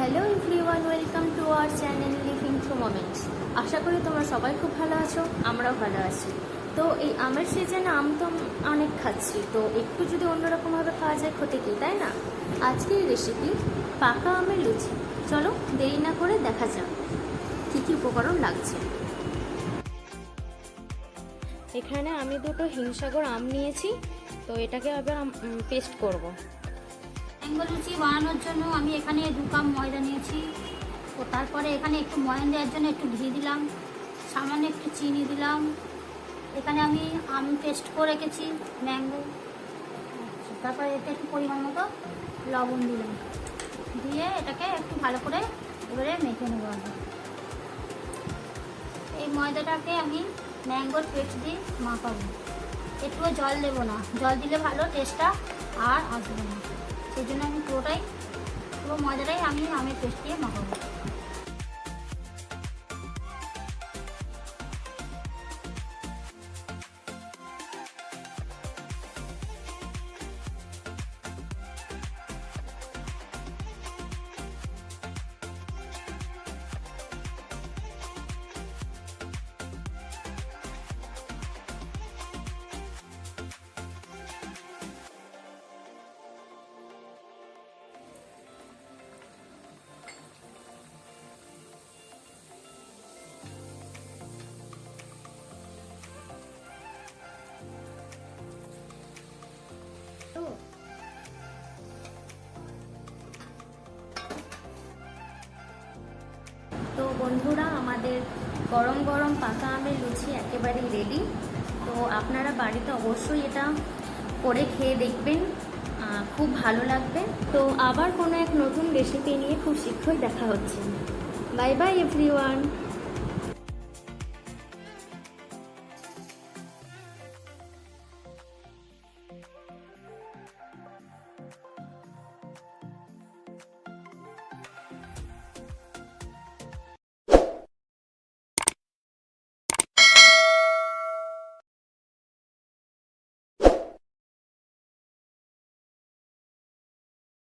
Hello everyone, welcome to our channel living through moments. আশা করি তোমরা সবাই খুব ভালো আছো, আমরাও ভালো আছি। তো এই আমের সিজনে আম তো অনেক খাচ্ছি, তো একটু যদি অন্যরকমভাবে খাওয়া যায় ক্ষতি কি, তাই না? আজকের রেসিপি পাকা আমের লুচি। চলো দেরি না করে দেখা যাক কী কী উপকরণ লাগছে। এখানে আমি দুটো হিমসাগর আম নিয়েছি, তো এটাকে আবার পেস্ট করবো। ম্যাঙ্গো লুচি বানানোর জন্য আমি এখানে 2 কাপ ময়দা নিয়েছি। ও তারপরে এখানে একটু ময়ান দেওয়ার জন্য একটু ঘি দিলাম, সামান্য একটু চিনি দিলাম। এখানে আমি আম পেস্ট করে রেখেছি ম্যাঙ্গো। তারপরে এতে একটু পরিমাণ মতো লবণ দিলাম, দিয়ে এটাকে একটু ভালো করে এবারে মেখে নেবো। আমি এই ময়দাটাকে আমি ম্যাঙ্গোর পেস্ট দিয়ে মাখাবো, একটুও জল দেবো না, জল দিলে ভালো টেস্টটা আর আসবে না। সেই জন্য আমি পুরো ময়দাটাই আমি আমের পেস্ট দিয়ে মাখাবো। তো বন্ধুরা, আমাদের গরম গরম পাকা আমের লুচি একেবারেই রেডি। তো আপনারা বাড়িতে অবশ্যই এটা করে খেয়ে দেখবেন, খুব ভালো লাগবে। তো আবার কোনো এক নতুন রেসিপি নিয়ে খুব শীঘ্রই দেখা হচ্ছে। Bye bye everyone.